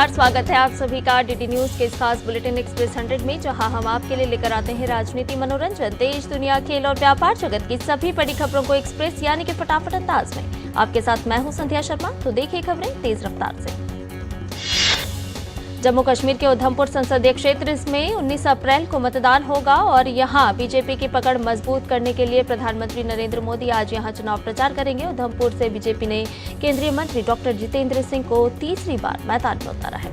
नमस्कार, स्वागत है आप सभी का डीडी न्यूज के इस खास बुलेटिन एक्सप्रेस 100 में, जहां हम आपके लिए लेकर आते हैं राजनीति, मनोरंजन, देश, दुनिया, खेल और व्यापार जगत की सभी बड़ी खबरों को एक्सप्रेस यानी कि फटाफट अंदाज में। आपके साथ मैं हूं संध्या शर्मा। तो देखिए खबरें तेज रफ्तार से। जम्मू कश्मीर के उधमपुर संसदीय क्षेत्र में 19 अप्रैल को मतदान होगा और यहां बीजेपी की पकड़ मजबूत करने के लिए प्रधानमंत्री नरेंद्र मोदी आज यहां चुनाव प्रचार करेंगे। उधमपुर से बीजेपी ने केंद्रीय मंत्री डॉक्टर जितेंद्र सिंह को तीसरी बार मैदान में उतारा है।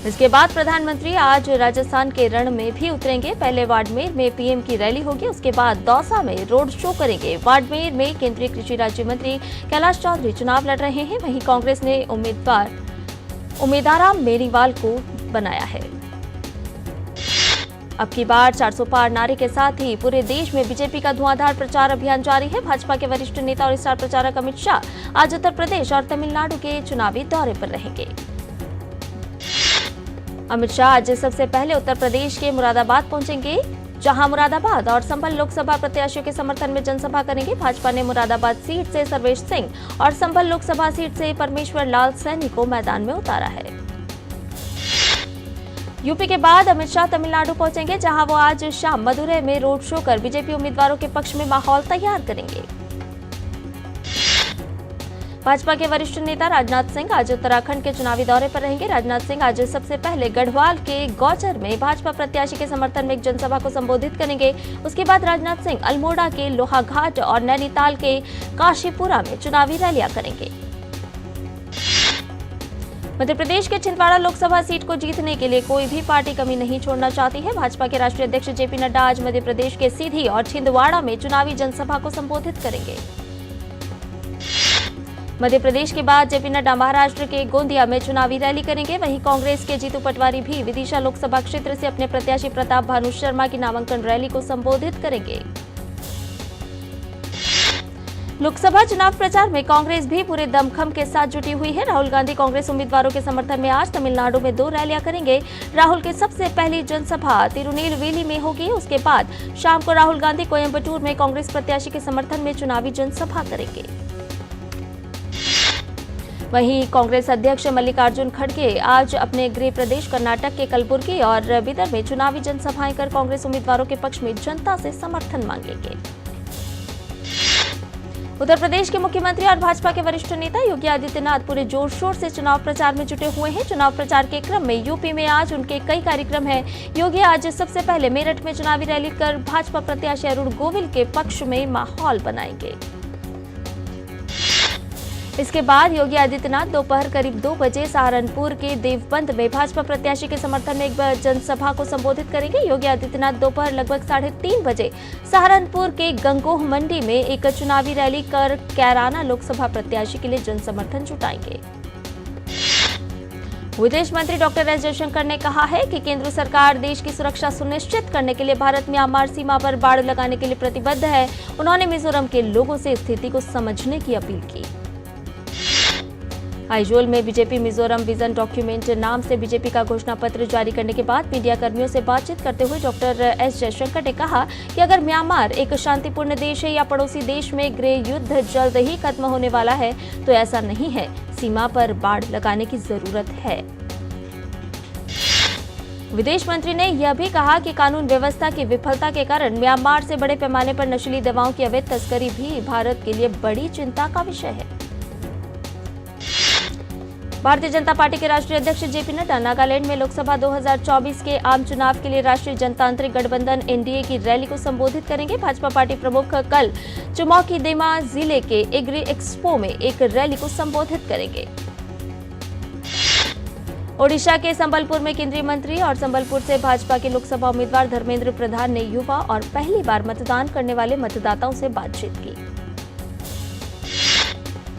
इसके बाद प्रधानमंत्री आज राजस्थान के रण में भी उतरेंगे। पहले बाड़मेर में पीएम की रैली होगी, उसके बाद दौसा में रोड शो करेंगे। बाड़मेर में केंद्रीय कृषि राज्य मंत्री कैलाश चौधरी चुनाव लड़ रहे हैं। वहीं कांग्रेस ने उम्मीदवार मेरीवाल को बनाया है। अब की बार 400 पार नारे के साथ ही पूरे देश में बीजेपी का धुआंधार प्रचार अभियान जारी है। भाजपा के वरिष्ठ नेता और स्टार प्रचारक अमित शाह आज उत्तर प्रदेश और तमिलनाडु के चुनावी दौरे पर रहेंगे। अमित शाह आज सबसे पहले उत्तर प्रदेश के मुरादाबाद पहुंचेंगे, जहां मुरादाबाद और संभल लोकसभा प्रत्याशियों के समर्थन में जनसभा करेंगे। भाजपा ने मुरादाबाद सीट से सर्वेश सिंह और संभल लोकसभा सीट से परमेश्वर लाल सैनी को मैदान में उतारा है। यूपी के बाद अमित शाह तमिलनाडु पहुंचेंगे, जहां वो आज शाम मदुरै में रोड शो कर बीजेपी उम्मीदवारों के पक्ष में माहौल तैयार करेंगे। भाजपा के वरिष्ठ नेता राजनाथ सिंह आज उत्तराखंड के चुनावी दौरे पर रहेंगे। राजनाथ सिंह आज सबसे पहले गढ़वाल के गौचर में भाजपा प्रत्याशी के समर्थन में एक जनसभा को संबोधित करेंगे। उसके बाद राजनाथ सिंह अल्मोड़ा के लोहाघाट और नैनीताल के काशीपुरा में चुनावी रैलियां करेंगे। मध्य प्रदेश के छिंदवाड़ा लोकसभा सीट को जीतने के लिए कोई भी पार्टी कमी नहीं छोड़ना चाहती है। भाजपा के राष्ट्रीय अध्यक्ष जेपी नड्डा आज मध्य प्रदेश के सीधी और छिंदवाड़ा में चुनावी जनसभा को संबोधित करेंगे। मध्य प्रदेश के बाद जेपी नड्डा महाराष्ट्र के गोंदिया में चुनावी रैली करेंगे। वहीं कांग्रेस के जीतू पटवारी भी विदिशा लोकसभा क्षेत्र से अपने प्रत्याशी प्रताप भानु शर्मा की नामांकन रैली को संबोधित करेंगे। लोकसभा चुनाव प्रचार में कांग्रेस भी पूरे दमखम के साथ जुटी हुई है। राहुल गांधी कांग्रेस उम्मीदवारों के समर्थन में आज तमिलनाडु में 2 रैलियां करेंगे। राहुल की सबसे पहली जनसभा तिरुनेलवेली में होगी। उसके बाद शाम को राहुल गांधी कोयम्बटूर में कांग्रेस प्रत्याशी के समर्थन में चुनावी जनसभा करेंगे। वहीं कांग्रेस अध्यक्ष मल्लिकार्जुन खड़गे आज अपने गृह प्रदेश कर्नाटक के कलबुर्गी और बीदर में चुनावी जनसभाएं कर कांग्रेस उम्मीदवारों के पक्ष में जनता से समर्थन मांगेंगे। उत्तर प्रदेश के मुख्यमंत्री और भाजपा के वरिष्ठ नेता योगी आदित्यनाथ पूरे जोर शोर से चुनाव प्रचार में जुटे हुए हैं। चुनाव प्रचार के क्रम में यूपी में आज उनके कई कार्यक्रम हैं। योगी आज सबसे पहले मेरठ में चुनावी रैली कर भाजपा प्रत्याशी अरुण गोविल के पक्ष में माहौल बनाएंगे। इसके बाद योगी आदित्यनाथ दोपहर करीब 2 बजे सहारनपुर के देवबंद में भाजपा प्रत्याशी के समर्थन में एक जनसभा को संबोधित करेंगे। योगी आदित्यनाथ दोपहर लगभग 3:30 बजे सहारनपुर के गंगोह मंडी में एक चुनावी रैली कर कैराना लोकसभा प्रत्याशी के लिए जनसमर्थन जुटाएंगे। विदेश मंत्री डॉक्टर एस जयशंकर ने कहा है कि केंद्र सरकार देश की सुरक्षा सुनिश्चित करने के लिए भारत म्यांमार सीमा पर बाड़ लगाने के लिए प्रतिबद्ध है। उन्होंने मिजोरम के लोगों से स्थिति को समझने की अपील की। आइजोल में बीजेपी मिजोरम विजन डॉक्यूमेंट नाम से बीजेपी का घोषणा पत्र जारी करने के बाद मीडिया कर्मियों से बातचीत करते हुए डॉक्टर एस जयशंकर ने कहा कि अगर म्यांमार एक शांतिपूर्ण देश है या पड़ोसी देश में गृह युद्ध जल्द ही खत्म होने वाला है, तो ऐसा नहीं है। सीमा पर बाड़ लगाने की जरूरत है। विदेश मंत्री ने यह भी कहा कि कानून व्यवस्था की विफलता के कारण म्यांमार से बड़े पैमाने पर नशीली दवाओं की अवैध तस्करी भी भारत के लिए बड़ी चिंता का विषय है। भारतीय जनता पार्टी के राष्ट्रीय अध्यक्ष जेपी नड्डा नागालैंड में लोकसभा 2024 के आम चुनाव के लिए राष्ट्रीय जनतांत्रिक गठबंधन एनडीए की रैली को संबोधित करेंगे। भाजपा पार्टी प्रमुख कल चुमौकीदेमा जिले के एग्री एक्सपो में एक रैली को संबोधित करेंगे। ओडिशा के संबलपुर में केंद्रीय मंत्री और संबलपुर से भाजपा के लोकसभा उम्मीदवार धर्मेंद्र प्रधान ने युवा और पहली बार मतदान करने वाले मतदाताओं से बातचीत की।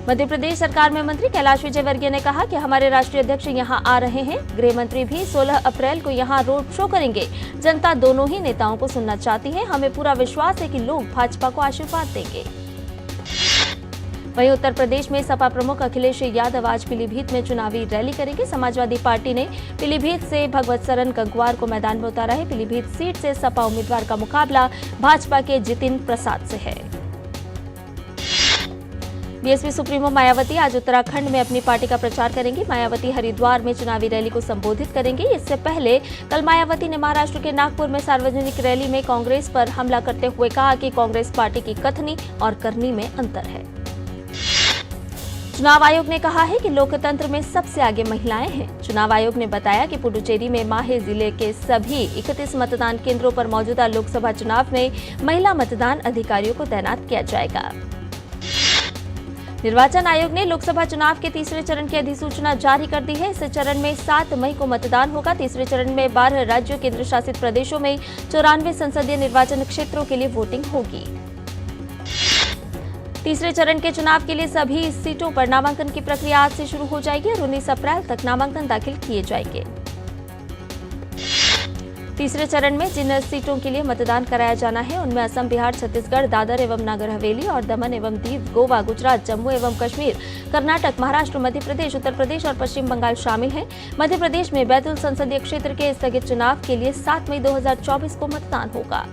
मध्य प्रदेश सरकार में मंत्री कैलाश विजयवर्गीय ने कहा कि हमारे राष्ट्रीय अध्यक्ष यहां आ रहे हैं। गृह मंत्री भी 16 अप्रैल को यहां रोड शो करेंगे। जनता दोनों ही नेताओं को सुनना चाहती है। हमें पूरा विश्वास है कि लोग भाजपा को आशीर्वाद देंगे। वहीं उत्तर प्रदेश में सपा प्रमुख अखिलेश यादव आज पीलीभीत में चुनावी रैली करेंगे। समाजवादी पार्टी ने पीलीभीत से भगवत सरन गंगवार को मैदान में उतारा है। पीलीभीत सीट से सपा उम्मीदवार का मुकाबला भाजपा के जितिन प्रसाद से है। बीएसपी सुप्रीमो मायावती आज उत्तराखंड में अपनी पार्टी का प्रचार करेंगी। मायावती हरिद्वार में चुनावी रैली को संबोधित करेंगी। इससे पहले कल मायावती ने महाराष्ट्र के नागपुर में सार्वजनिक रैली में कांग्रेस पर हमला करते हुए कहा कि कांग्रेस पार्टी की कथनी और करनी में अंतर है। चुनाव आयोग ने कहा है कि लोकतंत्र में सबसे आगे महिलाएं हैं। चुनाव आयोग ने बताया कि पुडुचेरी में माहे जिले के सभी 31 मतदान केंद्रों पर मौजूदा लोकसभा चुनाव में महिला मतदान अधिकारियों को तैनात किया जाएगा। निर्वाचन आयोग ने लोकसभा चुनाव के तीसरे चरण की अधिसूचना जारी कर दी है। इस चरण में 7 मई को मतदान होगा। तीसरे चरण में 12 राज्यों केंद्र शासित प्रदेशों में 94 संसदीय निर्वाचन क्षेत्रों के लिए वोटिंग होगी। तीसरे चरण के चुनाव के लिए सभी सीटों पर नामांकन की प्रक्रिया आज से शुरू हो जाएगी और 19 अप्रैल तक नामांकन दाखिल किए जाएंगे। तीसरे चरण में जिन सीटों के लिए मतदान कराया जाना है उनमें असम, बिहार, छत्तीसगढ़, दादर एवं नागर हवेली और दमन एवं दीव, गोवा, गुजरात, जम्मू एवं कश्मीर, कर्नाटक, महाराष्ट्र, मध्य प्रदेश, उत्तर प्रदेश और पश्चिम बंगाल शामिल हैं। मध्य प्रदेश में बैतूल संसदीय क्षेत्र के स्थगित चुनाव के लिए 7 मई 2024 को मतदान होगा।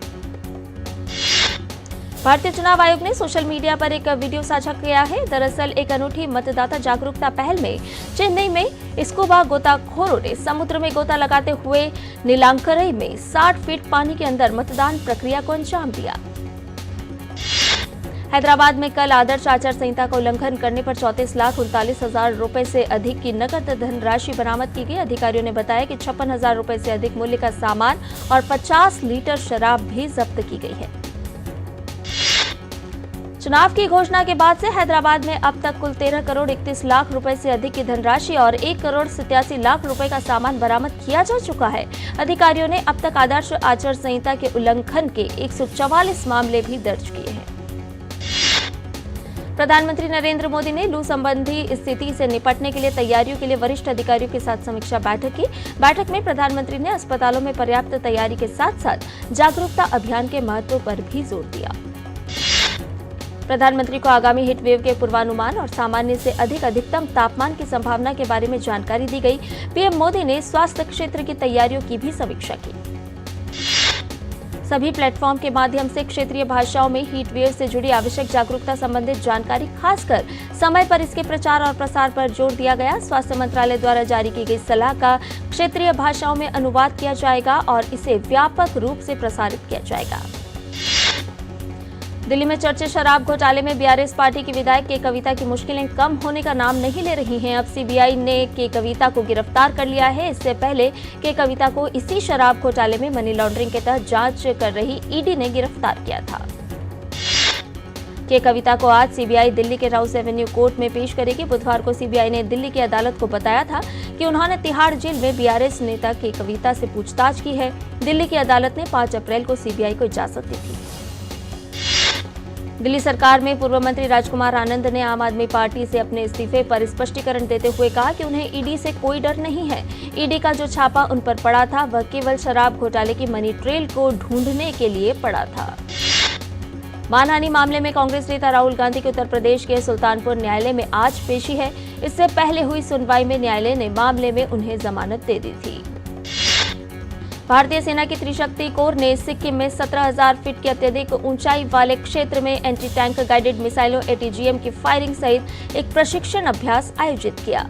भारतीय चुनाव आयोग ने सोशल मीडिया पर एक वीडियो साझा किया है। दरअसल एक अनूठी मतदाता जागरूकता पहल में चेन्नई में स्कूबा गोताखोरों ने समुद्र में गोता लगाते हुए नीलांकरई में 60 फीट पानी के अंदर मतदान प्रक्रिया को अंजाम दिया। हैदराबाद में कल आदर्श आचार संहिता का उल्लंघन करने पर 34,39,000 रुपए से अधिक की नकद धनराशि बरामद की गई। अधिकारियों ने बताया कि 56,000 रुपए से अधिक मूल्य का सामान और 50 लीटर शराब भी जब्त की गई है। चुनाव की घोषणा के बाद से हैदराबाद में अब तक कुल 13 करोड़ 31 लाख रुपए से अधिक की धनराशि और 1 करोड़ 87 लाख रुपए का सामान बरामद किया जा चुका है। अधिकारियों ने अब तक आदर्श आचार संहिता के उल्लंघन के 144 मामले भी दर्ज किए हैं। प्रधानमंत्री नरेंद्र मोदी ने लू संबंधी स्थिति से निपटने के लिए तैयारियों के लिए वरिष्ठ अधिकारियों के साथ समीक्षा बैठक की। बैठक में प्रधानमंत्री ने अस्पतालों में पर्याप्त तैयारी के साथ साथ जागरूकता अभियान के महत्व पर भी जोर दिया। प्रधानमंत्री को आगामी हीट वेव के पूर्वानुमान और सामान्य से अधिक अधिकतम तापमान की संभावना के बारे में जानकारी दी गई। पीएम मोदी ने स्वास्थ्य क्षेत्र की तैयारियों की भी समीक्षा की। सभी प्लेटफॉर्म के माध्यम से क्षेत्रीय भाषाओं में हीट वेव से जुड़ी आवश्यक जागरूकता संबंधित जानकारी, खासकर समय पर इसके प्रचार और प्रसार पर जोर दिया गया। स्वास्थ्य मंत्रालय द्वारा जारी की गई सलाह का क्षेत्रीय भाषाओं में अनुवाद किया जाएगा और इसे व्यापक रूप से प्रसारित किया जाएगा। दिल्ली में चर्चित शराब घोटाले में बीआरएस पार्टी की विधायक के कविता की मुश्किलें कम होने का नाम नहीं ले रही हैं। अब सीबीआई ने के कविता को गिरफ्तार कर लिया है। इससे पहले के कविता को इसी शराब घोटाले में मनी लॉन्ड्रिंग के तहत जांच कर रही ईडी ने गिरफ्तार किया था। के कविता को आज सीबीआई दिल्ली के राउस एवेन्यू कोर्ट में पेश करेगी। बुधवार को सीबीआई ने दिल्ली की अदालत को बताया था कि उन्होंने तिहाड़ जेल में बीआरएस नेता के कविता से पूछताछ की है। दिल्ली की अदालत ने 5 अप्रैल को सीबीआई को इजाजत दी थी। दिल्ली सरकार में पूर्व मंत्री राजकुमार आनंद ने आम आदमी पार्टी से अपने इस्तीफे पर स्पष्टीकरण देते हुए कहा कि उन्हें ईडी से कोई डर नहीं है। ईडी का जो छापा उन पर पड़ा था वह केवल शराब घोटाले की मनी ट्रेल को ढूंढने के लिए पड़ा था। मानहानि मामले में कांग्रेस नेता राहुल गांधी के उत्तर प्रदेश के सुल्तानपुर न्यायालय में आज पेशी है। इससे पहले हुई सुनवाई में न्यायालय ने मामले में उन्हें जमानत दे दी थी। भारतीय सेना की त्रिशक्ति कोर ने सिक्किम में 17,000 फीट की अत्यधिक ऊंचाई वाले क्षेत्र में एंटी टैंक गाइडेड मिसाइलों एटीजीएम की फायरिंग सहित एक प्रशिक्षण अभ्यास आयोजित किया।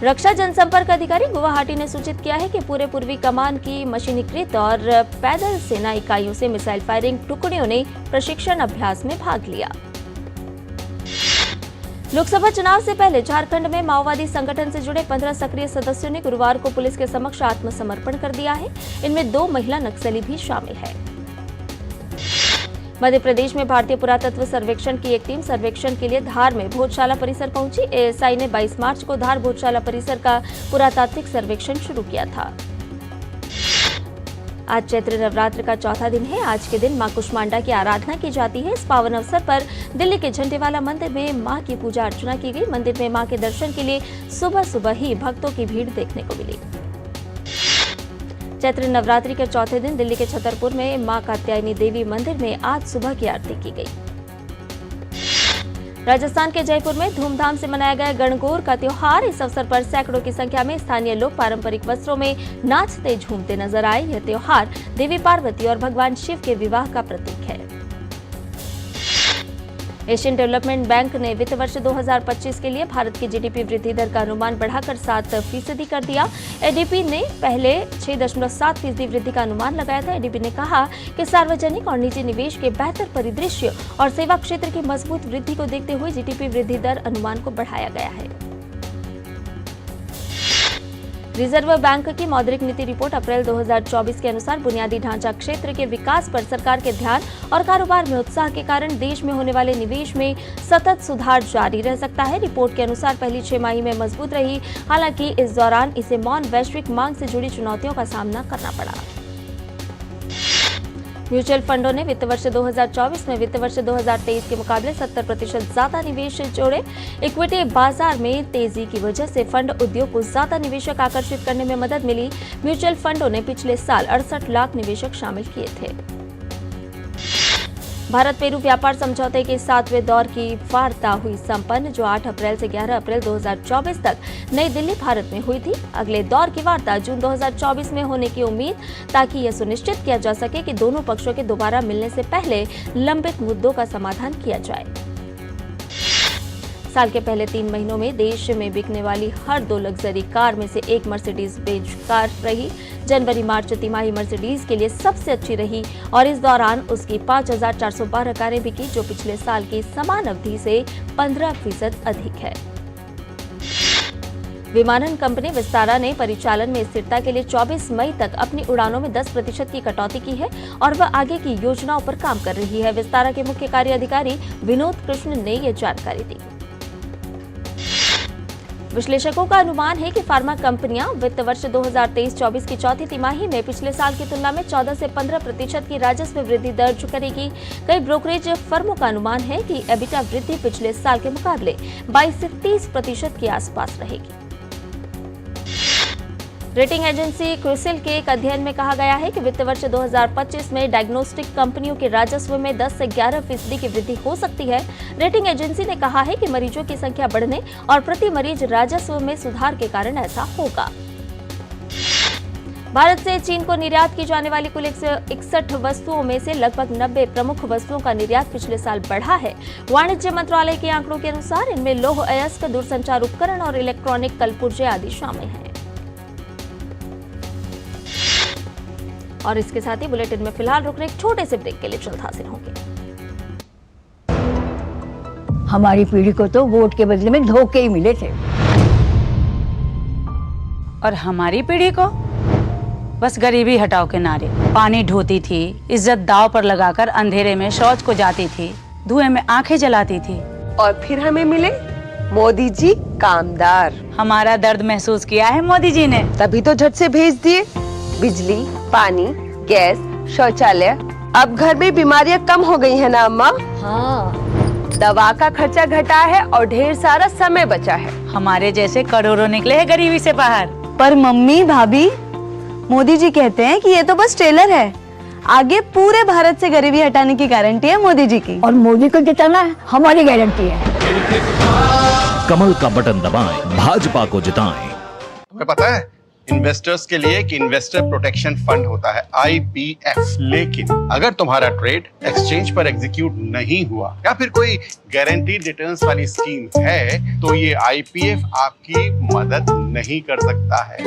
रक्षा जनसंपर्क अधिकारी गुवाहाटी ने सूचित किया है कि पूरे पूर्वी कमान की मशीनीकृत और पैदल सेना इकाइयों से मिसाइल फायरिंग टुकड़ियों ने प्रशिक्षण अभ्यास में भाग लिया। लोकसभा चुनाव से पहले झारखंड में माओवादी संगठन से जुड़े 15 सक्रिय सदस्यों ने गुरुवार को पुलिस के समक्ष आत्मसमर्पण कर दिया है। इनमें 2 महिला नक्सली भी शामिल है। मध्य प्रदेश में भारतीय पुरातत्व सर्वेक्षण की एक टीम सर्वेक्षण के लिए धार में भोजशाला परिसर पहुंची। एएसआई ने 22 मार्च को धार भोजशाला परिसर का पुरातात्विक सर्वेक्षण शुरू किया था। आज चैत्र नवरात्र का चौथा दिन है। आज के दिन मां कुष्मांडा की आराधना की जाती है। इस पावन अवसर पर दिल्ली के झंडेवाला मंदिर में मां की पूजा अर्चना की गई। मंदिर में मां के दर्शन के लिए सुबह सुबह ही भक्तों की भीड़ देखने को मिली। चैत्र नवरात्रि के चौथे दिन दिल्ली के छतरपुर में मां कात्यायनी देवी मंदिर में आज सुबह की आरती की गई। राजस्थान के जयपुर में धूमधाम से मनाया गया गणगौर का त्योहार। इस अवसर पर सैकड़ों की संख्या में स्थानीय लोग पारंपरिक वस्त्रों में नाचते झूमते नजर आए। यह त्योहार देवी पार्वती और भगवान शिव के विवाह का प्रतीक है। एशियन डेवलपमेंट बैंक ने वित्त वर्ष 2025 के लिए भारत की जीडीपी वृद्धि दर का अनुमान बढ़ाकर 7% कर दिया। एडीबी ने पहले 6.7% वृद्धि का अनुमान लगाया था। एडीबी ने कहा कि सार्वजनिक और निजी निवेश के बेहतर परिदृश्य और सेवा क्षेत्र की मजबूत वृद्धि को देखते हुए जीडीपी वृद्धि दर अनुमान को बढ़ाया गया है। रिजर्व बैंक की मौद्रिक नीति रिपोर्ट अप्रैल 2024 के अनुसार बुनियादी ढांचा क्षेत्र के विकास पर सरकार के ध्यान और कारोबार में उत्साह के कारण देश में होने वाले निवेश में सतत सुधार जारी रह सकता है। रिपोर्ट के अनुसार पहली 6 माही में मजबूत रही, हालांकि इस दौरान इसे मौन वैश्विक मांग से जुड़ी चुनौतियों का सामना करना पड़ा। म्यूचुअल फंडों ने वित्त वर्ष 2024 में वित्त वर्ष 2023 के मुकाबले 70% ज्यादा निवेश जोड़े। इक्विटी बाजार में तेजी की वजह से फंड उद्योग को ज्यादा निवेशक आकर्षित करने में मदद मिली। म्यूचुअल फंडों ने पिछले साल 68 लाख निवेशक शामिल किए थे। भारत पेरू व्यापार समझौते के 7वें दौर की वार्ता हुई संपन्न, जो 8 अप्रैल से 11 अप्रैल 2024 तक नई दिल्ली, भारत में हुई थी। अगले दौर की वार्ता जून 2024 में होने की उम्मीद, ताकि यह सुनिश्चित किया जा सके कि दोनों पक्षों के दोबारा मिलने से पहले लंबित मुद्दों का समाधान किया जाए। साल के पहले 3 महीनों में देश में बिकने वाली हर 2 लग्जरी कार में से एक मर्सिडीज बेंज कार रही। जनवरी-मार्च तिमाही मर्सिडीज के लिए सबसे अच्छी रही और इस दौरान उसकी 5,412 कारें बिकी, जो पिछले साल की समान अवधि से 15% अधिक है। विमानन कंपनी विस्तारा ने परिचालन में स्थिरता के लिए 24 मई तक अपनी उड़ानों में 10% की कटौती की है और वह आगे की योजनाओं पर काम कर रही है। विस्तारा के मुख्य कार्य अधिकारी विनोद कृष्ण ने यह जानकारी दी। विश्लेषकों का अनुमान है कि फार्मा कंपनियां वित्त वर्ष 2023-24 की चौथी तिमाही में पिछले साल की तुलना में 14 से 15% की राजस्व वृद्धि दर्ज करेगी। कई ब्रोकरेज फर्मों का अनुमान है कि एबिटा वृद्धि पिछले साल के मुकाबले 22 से 30% के आसपास रहेगी। रेटिंग एजेंसी क्रिसिल के एक अध्ययन में कहा गया है कि वित्त वर्ष 2025 में डायग्नोस्टिक कंपनियों के राजस्व में 10 से 11% की वृद्धि हो सकती है। रेटिंग एजेंसी ने कहा है कि मरीजों की संख्या बढ़ने और प्रति मरीज राजस्व में सुधार के कारण ऐसा होगा। भारत से चीन को निर्यात की जाने वाली कुल 61 वस्तुओं में से लगभग 90 प्रमुख वस्तुओं का निर्यात पिछले साल बढ़ा है। वाणिज्य मंत्रालय के आंकड़ों के अनुसार इनमें लौह अयस्क, दूरसंचार उपकरण और इलेक्ट्रॉनिक कलपुर्जे आदि शामिल हैं। और इसके साथ ही बुलेटिन में फिलहाल रुकने एक छोटे से ब्रेक के लिए जल्द हाजिर होंगे। हमारी पीढ़ी को तो वोट के बदले में धोखे ही मिले थे, और हमारी पीढ़ी को बस गरीबी हटाओ के नारे। पानी ढोती थी, इज्जत दांव पर लगाकर अंधेरे में शौच को जाती थी, धुएं में आंखें जलाती थी। और फिर हमें मिले मोदी जी कामदार। हमारा दर्द महसूस किया है मोदी जी ने, तभी तो झट से भेज दिए बिजली, पानी, गैस, शौचालय। अब घर में बीमारियां कम हो गई है ना अम्मा? हाँ। दवा का खर्चा घटा है और ढेर सारा समय बचा है। हमारे जैसे करोड़ों निकले हैं गरीबी से बाहर। पर मम्मी, भाभी, मोदी जी कहते हैं कि ये तो बस ट्रेलर है, आगे पूरे भारत से गरीबी हटाने की गारंटी है मोदी जी की। और मोदी को जिताना हमारी गारंटी है। कमल का बटन दबाएं, भाजपा को जिताएं। तुम्हें पता है इन्वेस्टर्स के लिए एक इन्वेस्टर प्रोटेक्शन फंड होता है, IPF। लेकिन अगर तुम्हारा ट्रेड एक्सचेंज पर एग्जीक्यूट नहीं हुआ या फिर कोई गारंटीड रिटर्न्स वाली स्कीम है, तो ये IPF आपकी मदद नहीं कर सकता है।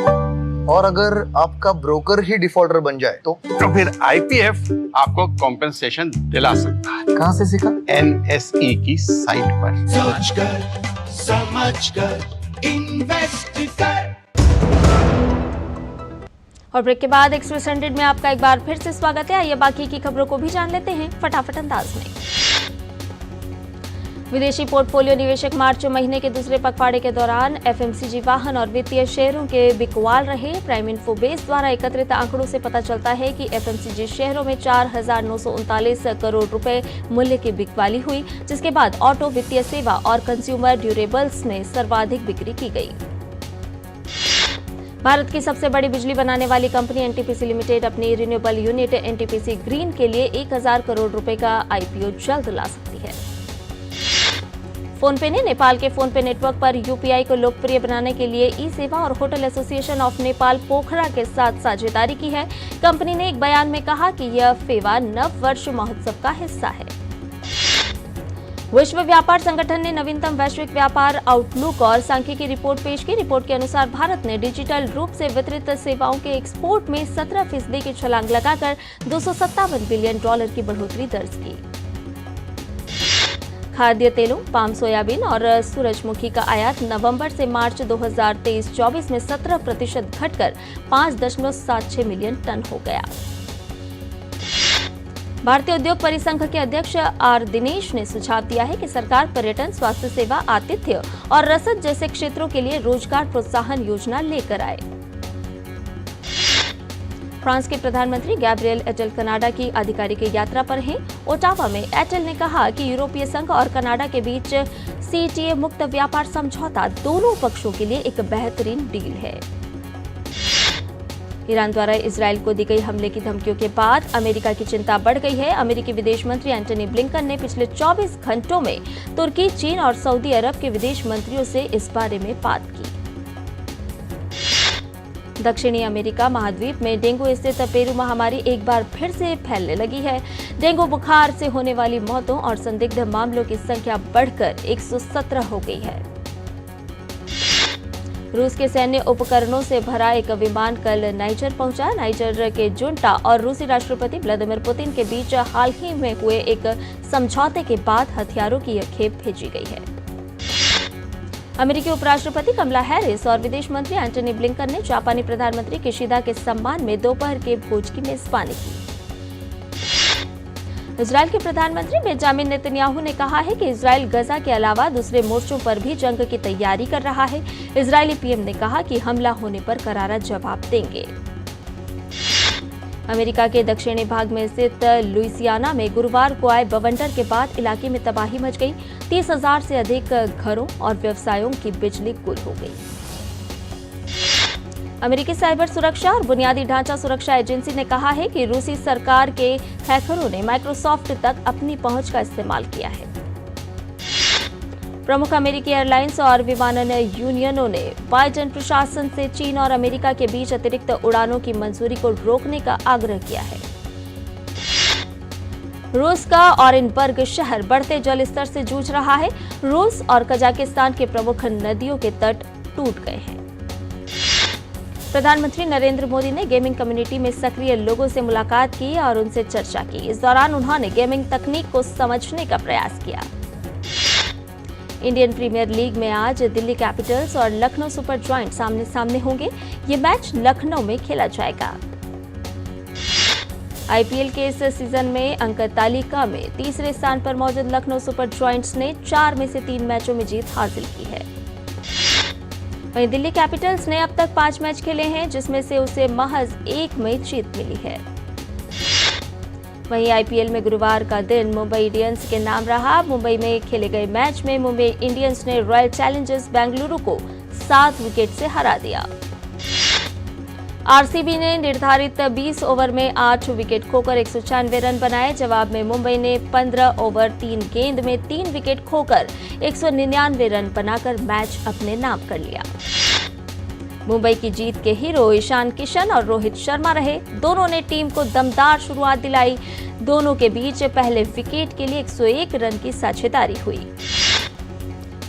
और अगर आपका ब्रोकर ही डिफॉल्टर बन जाए तो फिर IPF आपको कॉम्पेंसेशन दिला सकता है। कहाँ से सीखा? NSE की साइट पर। समझ कर इन्वेस्ट कर। और ब्रेक के बाद एक्सप्रेस 100 में आपका एक बार फिर से स्वागत है। आइए बाकी की खबरों को भी जान लेते हैं फटाफट अंदाज में। विदेशी पोर्टफोलियो निवेशक मार्च महीने के दूसरे पखवाड़े के दौरान FMCG, वाहन और वित्तीय शेयरों के बिकवाल रहे। प्राइम इन्फो बेस द्वारा एकत्रित आंकड़ों से पता चलता है कि FMCG शेयरों में 4,939 करोड़ रुपए मूल्य की बिकवाली हुई, जिसके बाद ऑटो, वित्तीय सेवा और कंज्यूमर ड्यूरेबल्स में सर्वाधिक बिक्री की गई। भारत की सबसे बड़ी बिजली बनाने वाली कंपनी NTPC लिमिटेड अपनी रिन्यूएबल यूनिट NTPC ग्रीन के लिए 1,000 करोड़ रुपए का IPO जल्द ला सकती है। फोनपे ने नेपाल के फोनपे नेटवर्क पर UPI को लोकप्रिय बनाने के लिए ई सेवा और होटल एसोसिएशन ऑफ नेपाल पोखरा के साथ साझेदारी की है। कंपनी ने एक बयान में कहा कि यह सेवा नव वर्ष महोत्सव का हिस्सा है। विश्व व्यापार संगठन ने नवीनतम वैश्विक व्यापार आउटलुक और सांख्यिकी रिपोर्ट पेश की। रिपोर्ट के अनुसार भारत ने डिजिटल रूप से वितरित सेवाओं के एक्सपोर्ट में 17% की छलांग लगाकर $257 बिलियन की बढ़ोतरी दर्ज की। खाद्य तेलों, पाम सोयाबीन और सूरजमुखी का आयात नवंबर से मार्च 2023-24 में 17% घटकर 5.76 मिलियन टन हो गया। भारतीय उद्योग परिसंघ के अध्यक्ष आर दिनेश ने सुझाव दिया है कि सरकार पर्यटन, स्वास्थ्य सेवा, आतिथ्य और रसद जैसे क्षेत्रों के लिए रोजगार प्रोत्साहन योजना लेकर आए। फ्रांस के प्रधानमंत्री गैब्रियल एटेल कनाडा की आधिकारिक यात्रा पर हैं। ओटावा में एटेल ने कहा कि यूरोपीय संघ और कनाडा के बीच सीटीए मुक्त व्यापार समझौता दोनों पक्षों के लिए एक बेहतरीन डील है। ईरान द्वारा इजरायल को दी गई हमले की धमकियों के बाद अमेरिका की चिंता बढ़ गई है। अमेरिकी विदेश मंत्री एंटनी ब्लिंकन ने पिछले 24 घंटों में तुर्की, चीन और सऊदी अरब के विदेश मंत्रियों से इस बारे में बात की। दक्षिणी अमेरिका महाद्वीप में डेंगू स्थित पेरू महामारी एक बार फिर से फैलने लगी है। डेंगू बुखार से होने वाली मौतों और संदिग्ध मामलों की संख्या बढ़कर 117 हो गई है। रूस के सैन्य उपकरणों से भरा एक विमान कल नाइजर पहुंचा। नाइजर के जुंटा और रूसी राष्ट्रपति व्लादिमीर पुतिन के बीच हाल ही में हुए एक समझौते के बाद हथियारों की यह खेप भेजी गई है। अमेरिकी उपराष्ट्रपति कमला हैरिस और विदेश मंत्री एंटनी ब्लिंकन ने जापानी प्रधानमंत्री किशिदा के सम्मान में दोपहर के भोज की मेजबानी की। इजरायल के प्रधानमंत्री बेंजामिन नेतन्याहू ने कहा है कि इजरायल गजा के अलावा दूसरे मोर्चों पर भी जंग की तैयारी कर रहा है। इजरायली पीएम ने कहा कि हमला होने पर करारा जवाब देंगे। अमेरिका के दक्षिणी भाग में स्थित लुइसियाना में गुरुवार को आए बवंडर के बाद इलाके में तबाही मच गई। 30,000 से अधिक घरों और व्यवसायों की बिजली गुल हो गई। अमेरिकी साइबर सुरक्षा और बुनियादी ढांचा सुरक्षा एजेंसी ने कहा है कि रूसी सरकार के हैकरों ने माइक्रोसॉफ्ट तक अपनी पहुंच का इस्तेमाल किया है। प्रमुख अमेरिकी एयरलाइंस और विमानन यूनियनों ने बाइडेन प्रशासन से चीन और अमेरिका के बीच अतिरिक्त उड़ानों की मंजूरी को रोकने का आग्रह किया है। रूस का ऑरेनबर्ग शहर बढ़ते जल स्तर से जूझ रहा है। रूस और कजाकिस्तान के प्रमुख नदियों के तट टूट गए हैं। प्रधानमंत्री नरेंद्र मोदी ने गेमिंग कम्युनिटी में सक्रिय लोगों से मुलाकात की और उनसे चर्चा की। इस दौरान उन्होंने गेमिंग तकनीक को समझने का प्रयास किया। इंडियन प्रीमियर लीग में आज दिल्ली कैपिटल्स और लखनऊ सुपर जॉयंट्स आमने सामने होंगे। ये मैच लखनऊ में खेला जाएगा। आईपीएल के इस सीजन में अंक तालिका में तीसरे स्थान पर मौजूद लखनऊ सुपर जॉयंट्स ने 4 में से 3 मैचों में जीत हासिल की है। वहीं दिल्ली कैपिटल्स ने अब तक 5 मैच खेले हैं, जिसमें से उसे महज 1 में जीत मिली है। वहीं आईपीएल में गुरुवार का दिन मुंबई इंडियंस के नाम रहा। मुंबई में खेले गए मैच में मुंबई इंडियंस ने रॉयल चैलेंजर्स बेंगलुरु को 7 विकेट से हरा दिया। आरसीबी ने निर्धारित 20 ओवर में 8 विकेट खोकर 196 रन बनाए। जवाब में मुंबई ने 15 ओवर 3 गेंद में 3 विकेट खोकर 199 रन बनाकर मैच अपने नाम कर लिया। मुंबई की जीत के हीरो ईशान किशन और रोहित शर्मा रहे। दोनों ने टीम को दमदार शुरुआत दिलाई। दोनों के बीच पहले विकेट के लिए 101 रन की साझेदारी हुई।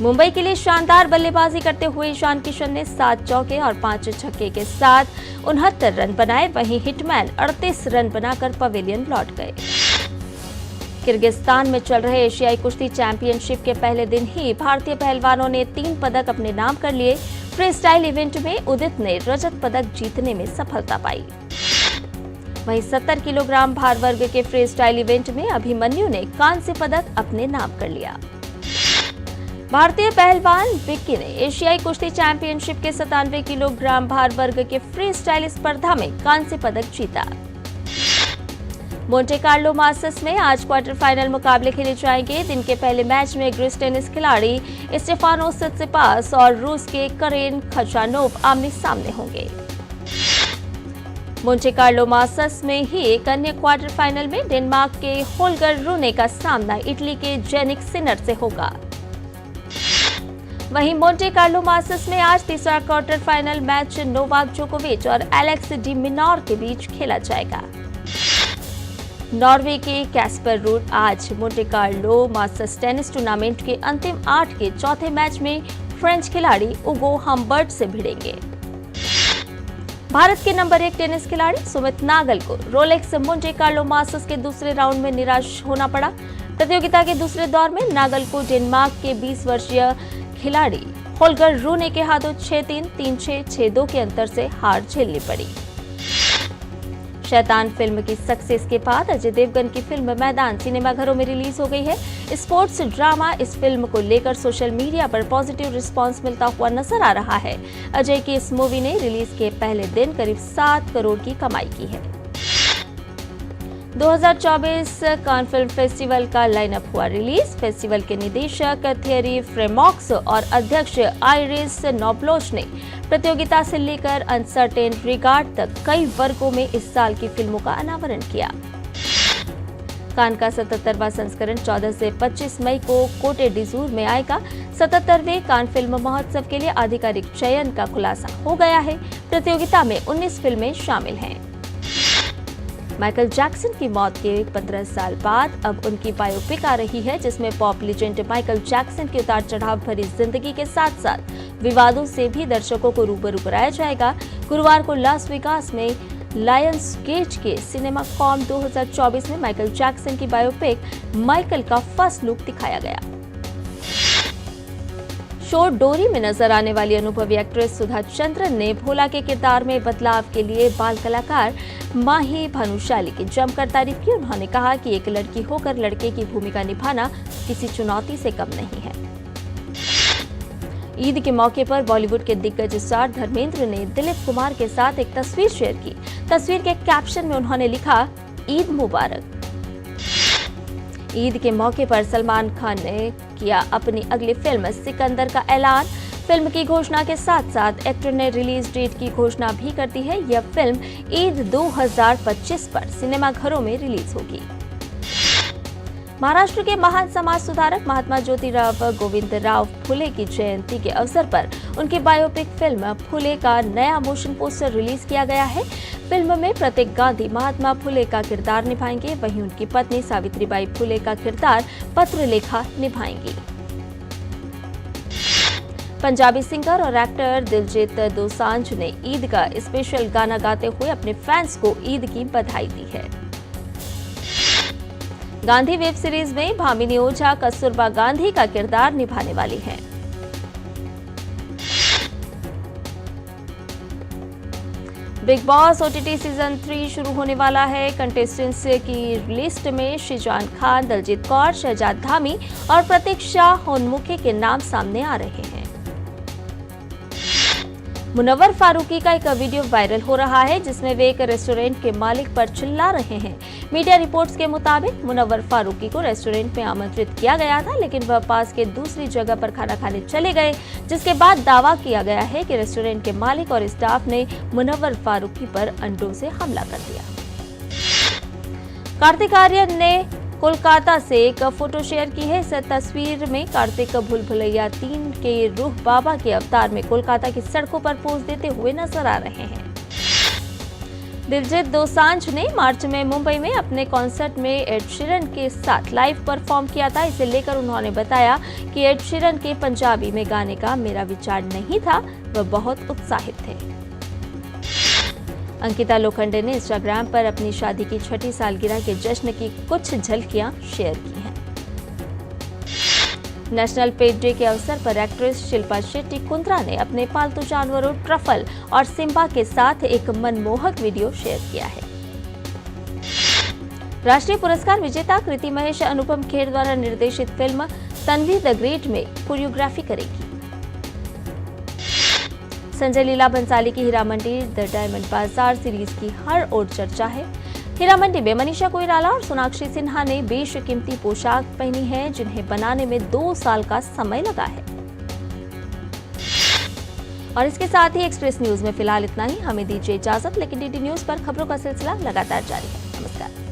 मुंबई के लिए शानदार बल्लेबाजी करते हुए ईशान किशन ने 7 चौके और 5 छक्के के साथ 69 रन बनाए। वहीं हिटमैन 38 रन बनाकर पवेलियन लौट गए। किर्गिस्तान में चल रहे एशियाई कुश्ती चैंपियनशिप के पहले दिन ही भारतीय पहलवानों ने 3 पदक अपने नाम कर लिए। फ्री स्टाइल इवेंट में उदित ने रजत पदक जीतने में सफलता पाई। वहीं 70 किलोग्राम भार वर्ग के फ्री स्टाइल इवेंट में अभिमन्यु ने कांस्य पदक अपने नाम कर लिया। भारतीय पहलवान विक्की ने एशियाई कुश्ती चैंपियनशिप के 97 किलोग्राम भार वर्ग के फ्री स्टाइल स्पर्धा में कांस्य पदक जीता। मोंटे कार्लो मास्टर्स में आज क्वार्टर फाइनल मुकाबले खेले जाएंगे। दिन के पहले मैच में ग्रीस टेनिस खिलाड़ी स्टेफानोस सित्सिपास और रूस के करेन खचानोव आमने सामने होंगे। मोंटे कार्लो मास्टर्स में ही एक अन्य क्वार्टर फाइनल में डेनमार्क के होल्गर रूने का सामना इटली के जेनिक सिनर से होगा। वहीं मोंटे कार्लो मास्टर्स में आज तीसरा क्वार्टर फाइनल मैच नोवाक जोकोविच और एलेक्स डी मिनॉर के बीच खेला जाएगा। नॉर्वे के कैस्पर रूड आज Monte Carlo masters tennis tournament के अंतिम 8 के चौथे मैच में फ्रेंच खिलाड़ी उगो हम्बर्ट से भिड़ेंगे। भारत के नंबर 1 टेनिस खिलाड़ी सुमित नागल को रोलेक्स मोंटे कार्लो मास्टर्स के दूसरे राउंड में निराश होना पड़ा। प्रतियोगिता के दूसरे दौर में नागल को डेनमार्क के 20 वर्षीय खिलाड़ी होल्गर रूने के हाथों 6-3, 3-6, 6-2 के अंतर से हार झेलनी पड़ी। शैतान फिल्म की सक्सेस के बाद अजय देवगन की फिल्म मैदान सिनेमाघरों में रिलीज हो गई है। स्पोर्ट्स ड्रामा इस फिल्म को लेकर सोशल मीडिया पर पॉजिटिव रिस्पांस मिलता हुआ नजर आ रहा है। अजय की इस मूवी ने रिलीज के पहले दिन करीब 7 करोड़ की कमाई की है। 2024 कान फिल्म फेस्टिवल का लाइनअप हुआ रिलीज। फेस्टिवल के निदेशक थियरी फ्रेमॉक्स और अध्यक्ष आइरिस नोब्लोच ने प्रतियोगिता से लेकर अनसर्टेन रिगार्ड तक कई वर्गों में इस साल की फिल्मों का अनावरण किया। कान का 77वां संस्करण 14 से 25 मई को कोटे डिजूर में आएगा। 77वें कान फिल्म महोत्सव के लिए आधिकारिक चयन का खुलासा हो गया है। प्रतियोगिता में 19 फिल्में शामिल हैं। माइकल जैक्सन की मौत के 15 साल बाद अब उनकी बायोपिक आ रही है, जिसमें पॉप लीजेंड माइकल जैक्सन की उतार चढ़ाव भरी जिंदगी के साथ साथ विवादों से भी दर्शकों को रूबरू कराया जाएगा। गुरुवार को लास वेगास में लायंस गेट के सिनेमा कॉम 2024 में माइकल जैक्सन की बायोपिक माइकल का फर्स्ट लुक दिखाया गया। शो डोरी में नजर आने वाली अनुभवी एक्ट्रेस सुधा चंद्रन ने भोला के किरदार में बदलाव के लिए बाल कलाकार माही भानुशाली की जमकर तारीफ की। उन्होंने कहा कि एक लड़की होकर लड़के की भूमिका निभाना किसी चुनौती से कम नहीं है। ईद के मौके पर बॉलीवुड के दिग्गज स्टार धर्मेंद्र ने दिलीप कुमार के साथ एक तस्वीर शेयर की। तस्वीर के कैप्शन में उन्होंने लिखा, ईद मुबारक। ईद के मौके पर सलमान खान ने किया अपनी अगली फिल्म सिकंदर का ऐलान। फिल्म की घोषणा के साथ साथ एक्टर ने रिलीज डेट की घोषणा भी कर दी है। यह फिल्म ईद 2025 पर सिनेमाघरों में रिलीज होगी। महाराष्ट्र के महान समाज सुधारक महात्मा ज्योतिराव गोविंदराव फुले की जयंती के अवसर पर उनकी बायोपिक फिल्म फुले का नया मोशन पोस्टर रिलीज किया गया है। फिल्म में प्रतीक गांधी महात्मा फुले का किरदार निभाएंगे, वहीं उनकी पत्नी सावित्रीबाई फुले का किरदार पत्रलेखा निभाएंगी। पंजाबी सिंगर और एक्टर दिलजीत दोसांझ ने ईद का स्पेशल गाना गाते हुए अपने फैंस को ईद की बधाई दी है। गांधी वेब सीरीज में भामिनी ओझा कस्तूरबा गांधी का किरदार निभाने वाली हैं। बिग बॉस ओटीटी सीजन 3 शुरू होने वाला है। कंटेस्टेंट्स की लिस्ट में शिजान खान, दलजीत कौर, शहजाद धामी और प्रतीक्षा होनमुखे के नाम सामने आ रहे हैं। मुनव्वर फारूकी का एक वीडियो वायरल हो रहा है, जिसमें वे एक रेस्टोरेंट के मालिक पर चिल्ला रहे हैं। मीडिया रिपोर्ट्स के मुताबिक मुनव्वर फारूकी को रेस्टोरेंट में आमंत्रित किया गया था, लेकिन वह पास के दूसरी जगह पर खाना खाने चले गए, जिसके बाद दावा किया गया है कि रेस्टोरेंट के मालिक और स्टाफ ने मुनव्वर फारूकी पर अंडों से हमला कर दिया। कार्तिक आर्यन ने कोलकाता से एक फोटो शेयर की है। इस तस्वीर में कार्तिक भूल भुलैया 3 के रूह बाबा के अवतार में कोलकाता की सड़कों पर पोज देते हुए नजर आ रहे हैं। दिलजीत दोसांझ ने मार्च में मुंबई में अपने कॉन्सर्ट में एड शीरन के साथ लाइव परफॉर्म किया था। इसे लेकर उन्होंने बताया कि एड शीरन के पंजाबी में गाने का मेरा विचार नहीं था, वह बहुत उत्साहित थे। अंकिता लोखंडे ने इंस्टाग्राम पर अपनी शादी की 6ठी सालगिरह के जश्न की कुछ झलकियां शेयर की हैं। नेशनल पेट डे के अवसर पर एक्ट्रेस शिल्पा शेट्टी कुंद्रा ने अपने पालतू जानवरों ट्रफल और सिम्बा के साथ एक मनमोहक वीडियो शेयर किया है। राष्ट्रीय पुरस्कार विजेता कृति महेश अनुपम खेर द्वारा निर्देशित फिल्म तन्वी द ग्रेट में कोरियोग्राफी करेगी। संजय लीला बंसाली की हीरा मंडी द डायमंड बाजार सीरीज की हर ओर चर्चा है। हीरा मंडी में मनीषा कोइराला और सोनाक्षी सिन्हा ने बेशकीमती पोशाक पहनी है, जिन्हें बनाने में 2 साल का समय लगा है। और इसके साथ ही एक्सप्रेस न्यूज में फिलहाल इतना ही। हमें दीजिए इजाजत, लेकिन डीडी न्यूज पर खबरों का सिलसिला लगातार जारी है। नमस्कार।